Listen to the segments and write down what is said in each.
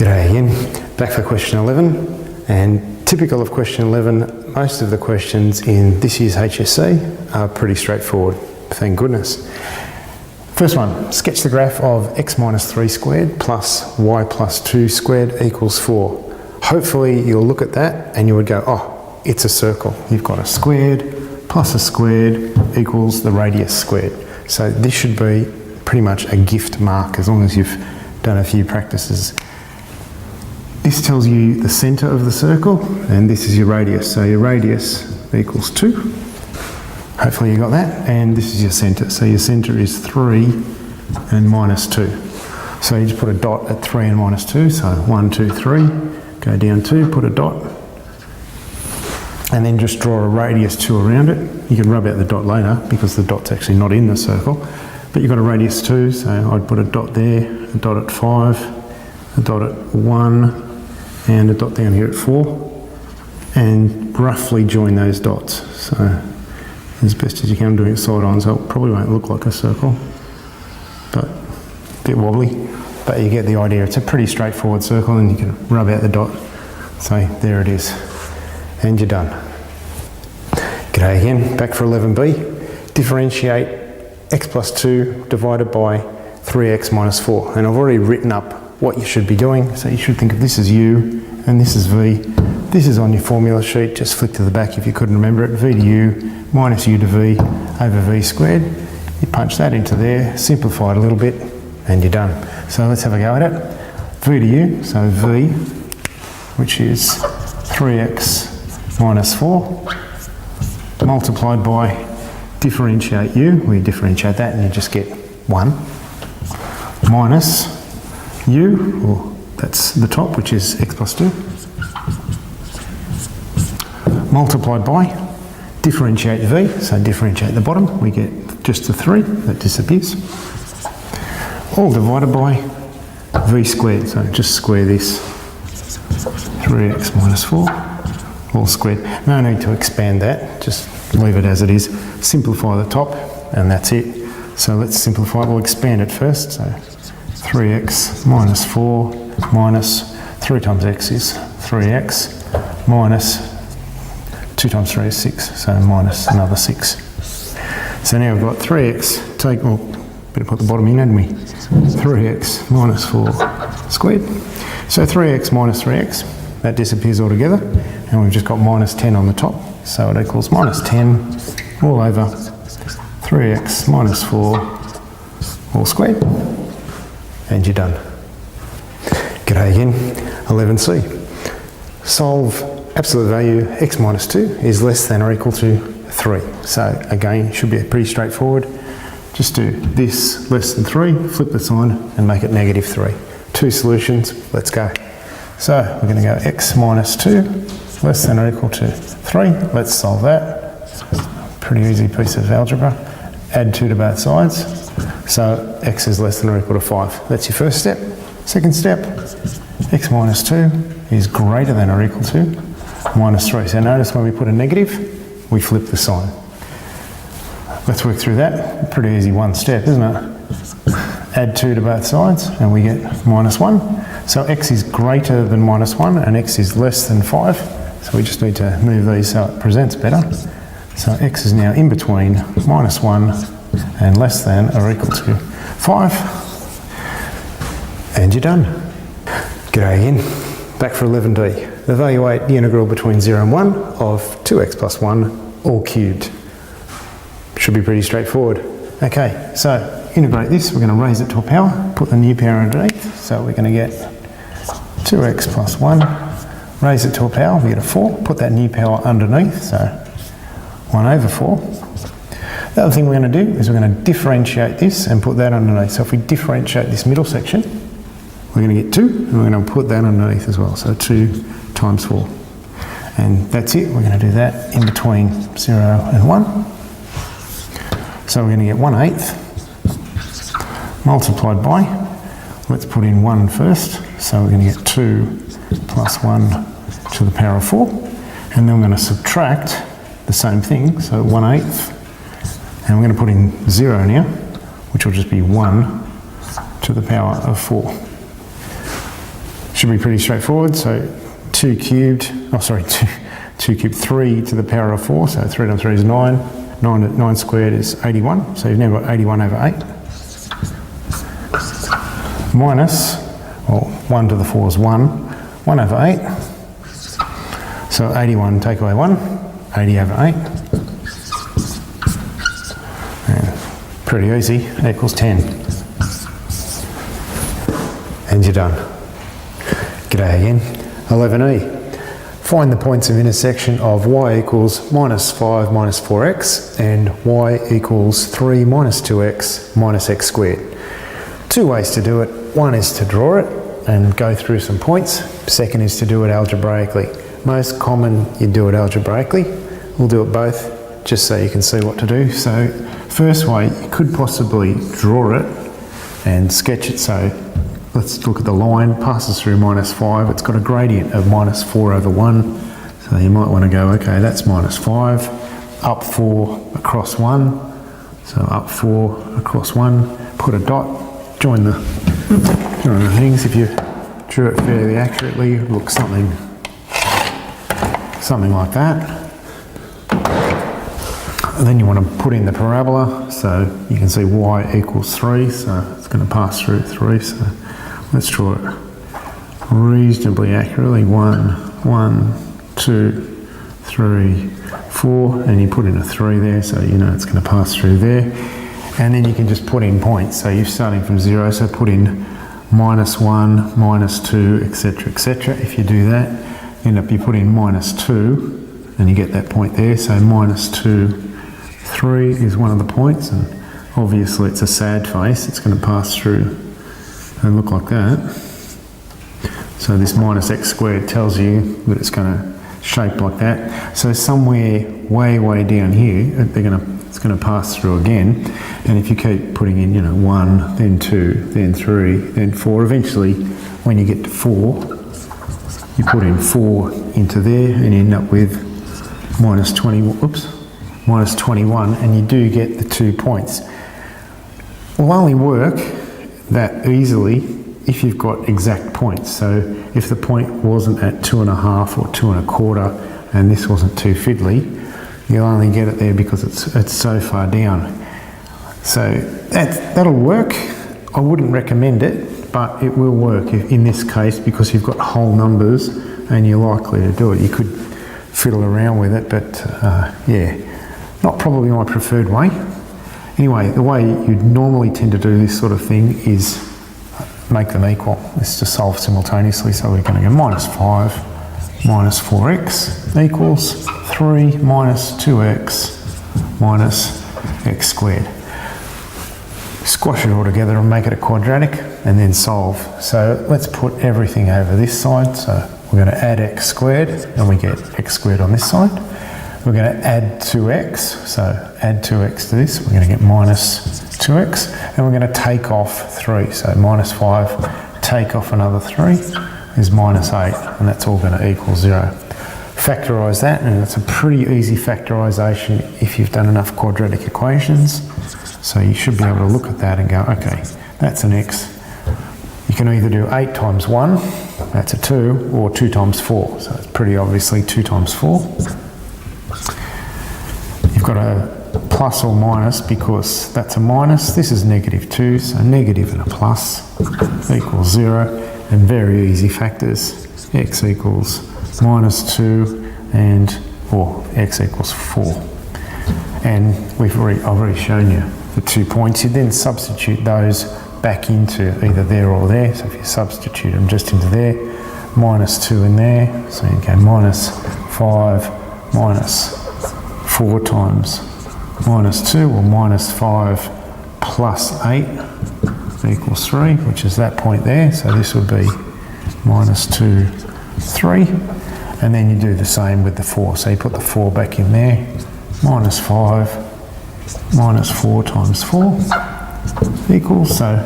G'day again, back for question 11, and typical of question 11, most of the questions in this year's HSC are pretty straightforward, thank goodness. First one, sketch the graph of x minus 3 squared plus y plus 2 squared equals 4. Hopefully you'll look at that and you would go, oh, it's a circle. You've got a squared plus a squared equals the radius squared. So this should be pretty much a gift mark as long as you've done a few practices. This tells you the centre of the circle, and this is your radius. So your radius equals 2. Hopefully you got that. And this is your centre. So your centre is 3 and minus 2. So you just put a dot at 3 and minus 2. So 1, 2, 3. Go down 2, put a dot. And then just draw a radius 2 around it. You can rub out the dot later because the dot's actually not in the circle. But you've got a radius 2, so I'd put a dot there, a dot at 5, a dot at 1, and a dot down here at 4, and roughly join those dots. So as best as you can, I'm doing it side on, so it probably won't look like a circle, but a bit wobbly, but you get the idea. It's a pretty straightforward circle and you can rub out the dot. So there it is, and you're done. G'day again, back for 11b. Differentiate x plus 2 divided by 3x minus 4, and I've already written up what you should be doing. So you should think of this as u and this is v. This is on your formula sheet, just flick to the back if you couldn't remember it. V to u minus u to v over v squared. You punch that into there, simplify it a little bit, and you're done. So let's have a go at it. V to u, so v, which is 3x minus 4, multiplied by differentiate u. We differentiate that and you just get 1, minus u, or that's the top, which is x plus 2, multiplied by differentiate v, so differentiate the bottom, we get just the 3, that disappears, all divided by v squared, so just square this, 3x minus 4, all squared. No need to expand that, just leave it as it is, simplify the top, and that's it. So let's simplify, we'll expand it first, so 3x minus 4 minus 3 times x is 3x minus 2 times 3 is 6, so minus another 6. So now we've got 3x, better put the bottom in, hadn't we? 3x minus 4 squared. So 3x minus 3x, that disappears altogether, and we've just got minus 10 on the top, so it equals minus 10 all over 3x minus 4 all squared. And you're done. G'day again, 11c. Solve absolute value x minus 2 is less than or equal to 3. So again, it should be pretty straightforward. Just do this less than 3, flip the sign and make it negative 3. 2 solutions, let's go. So we're going to go x minus 2 less than or equal to 3. Let's solve that. Pretty easy piece of algebra. Add 2 to both sides. So x is less than or equal to 5. That's your first step. Second step, x minus 2 is greater than or equal to minus 3. So notice when we put a negative, we flip the sign. Let's work through that. Pretty easy one step, isn't it? Add 2 to both sides and we get minus 1. So x is greater than minus 1 and x is less than 5. So we just need to move these so it presents better. So x is now in between minus 1 and less than or equal to 5, and you're done. G'day again, back for 11d. Evaluate the integral between 0 and 1 of 2x plus 1 all cubed. Should be pretty straightforward. Okay, so integrate this, we're going to raise it to a power, put the new power underneath, so we're going to get 2x plus 1, raise it to a power, we get a 4, put that new power underneath, so 1 over 4. The other thing we're going to do is we're going to differentiate this and put that underneath. So if we differentiate this middle section, we're going to get 2, and we're going to put that underneath as well. So 2 times 4. And that's it. We're going to do that in between 0 and 1. So we're going to get 1/8 multiplied by, let's put in 1 first. So we're going to get 2 plus 1 to the power of 4. And then we're going to subtract the same thing, so 1/8. And we're going to put in 0 now, which will just be 1 to the power of 4. Should be pretty straightforward. So 2 cubed, 2 cubed, 3 to the power of 4, so 3 times 3 is 9. 9 squared is 81, so you've now got 81 over 8. Minus, well, 1 to the 4 is 1 over 8. So 81 take away 1, 80 over 8. And pretty easy, equals 10. And you're done. G'day again. 11e. Find the points of intersection of y equals minus 5 minus 4x and y equals 3 minus 2x minus x squared. Two ways to do it. One is to draw it and go through some points. Second is to do it algebraically. Most common, you do it algebraically. We'll do it both just so you can see what to do. So first way, you could possibly draw it and sketch it. So let's look at the line, passes through minus 5. It's got a gradient of minus 4 over 1. So you might want to go, okay, that's minus 5, up 4 across 1. So up 4 across 1, put a dot, join the things. If you drew it fairly accurately, it looks something like that. And then you want to put in the parabola, so you can see y equals 3, so it's going to pass through 3. So let's draw it reasonably accurately. 1, 2, 3, 4, and you put in a 3 there, so you know it's going to pass through there. And then you can just put in points. So you're starting from 0, so put in minus 1, minus 2, etc., etc. If you do that, end up you put in minus 2, and you get that point there. So minus 2, 3 is one of the points, and obviously it's a sad face. It's going to pass through and look like that. So this minus x squared tells you that it's going to shape like that. So somewhere way down here, it's going to pass through again. And if you keep putting in, 1, then 2, then 3, then 4, eventually when you get to 4, you put in 4 into there and you end up with minus 21, and you do get the 2 points. It will only work that easily if you've got exact points. So if the point wasn't at 2.5 or 2 1/4 and this wasn't too fiddly, you'll only get it there because it's so far down. So that'll work. I wouldn't recommend it, but it will work in this case because you've got whole numbers and you're likely to do it. You could fiddle around with it, but yeah, not probably my preferred way. Anyway, the way you normally tend to do this sort of thing is make them equal. It's to solve simultaneously. So we're going to go minus 5 minus 4x equals 3 minus 2x minus x squared. Squash it all together and make it a quadratic and then solve. So let's put everything over this side. So we're going to add x squared and we get x squared on this side. We're going to add 2x, so add 2x to this, we're going to get minus 2x, and we're going to take off 3, so minus 5, take off another 3 is minus 8, and that's all going to equal 0. Factorise that, and it's a pretty easy factorisation if you've done enough quadratic equations, so you should be able to look at that and go, okay, that's an x. You can either do 8 times 1, that's a 2, or 2 times 4, so it's pretty obviously 2 times 4. You've got a plus or minus because that's a minus. This is negative 2, so negative and a plus equals 0. And very easy factors. X equals minus 2 or x equals 4. And I've already shown you the 2 points. You then substitute those back into either there or there. So if you substitute them just into there, minus 2 in there. So you go minus 5 minus 4 times minus 2, or minus 5 plus 8 equals 3, which is that point there. So this would be minus 2, 3. And then you do the same with the 4. So you put the 4 back in there. Minus 5 minus 4 times 4 equals, so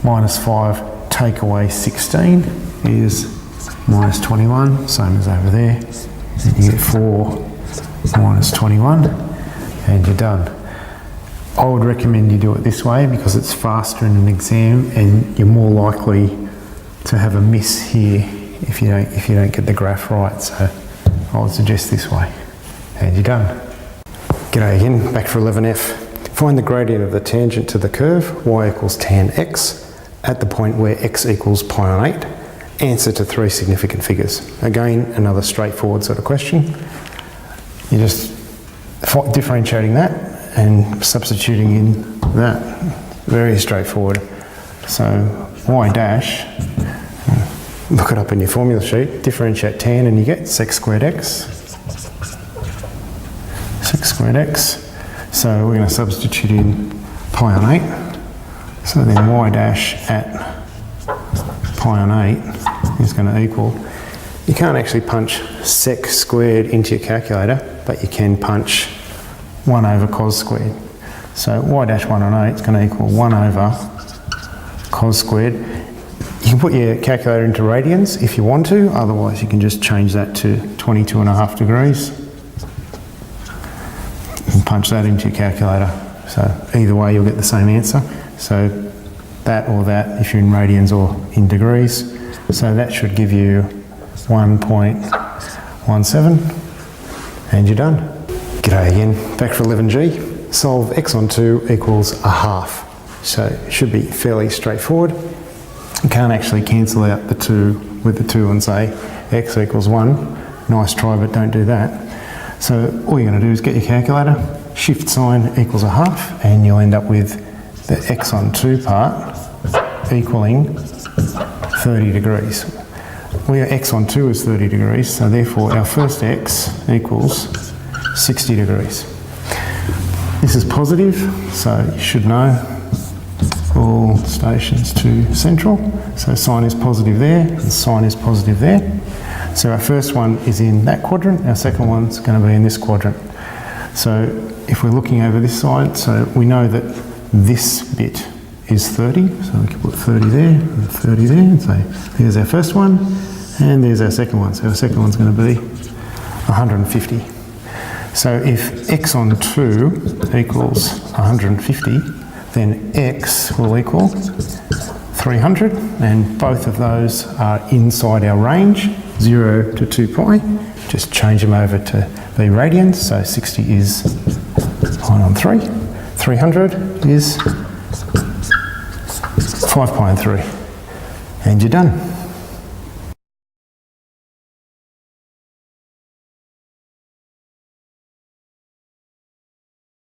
minus 5 take away 16 is minus 21, same as over there. And you get 4 minus 21 and you're done. I would recommend you do it this way because it's faster in an exam and you're more likely to have a miss here if you don't get the graph right. So I would suggest this way. And you're done. G'day again, back for 11F. Find the gradient of the tangent to the curve y equals tan x at the point where x equals pi on 8. Answer to 3 significant figures. Again, another straightforward sort of question. You're just differentiating that and substituting in that. Very straightforward. So y dash, look it up in your formula sheet, differentiate tan and you get sec squared x. Sec squared x. So we're going to substitute in pi on 8. So then y dash at pi on 8 is going to equal, you can't actually punch sec squared into your calculator, but you can punch 1 over cos squared. So y dash 1 on 8 is going to equal 1 over cos squared. You can put your calculator into radians if you want to, otherwise you can just change that to 22.5 degrees and punch that into your calculator. So either way you'll get the same answer. So that or that if you're in radians or in degrees. So that should give you 1.17 and you're done. G'day again, back for 11G. Solve x on 2 equals a half. So it should be fairly straightforward. You can't actually cancel out the 2 with the 2 and say x equals 1. Nice try, but don't do that. So all you're going to do is get your calculator, shift sign equals a half, and you'll end up with the x on 2 part equaling 30 degrees. Where x on 2 is 30 degrees, so therefore our first x equals 60 degrees. This is positive, so you should know all stations to central. So sine is positive there, and sine is positive there. So our first one is in that quadrant, our second one's going to be in this quadrant. So if we're looking over this side, so we know that this bit is 30, so we can put 30 there and 30 there and say there's our first one and there's our second one. So our second one's going to be 150. So if x on 2 equals 150, then x will equal 300, and both of those are inside our range, 0 to 2 pi. Just change them over to be radians, so 60 is pi on 3, 300 is 5 pi on 3, and you're done.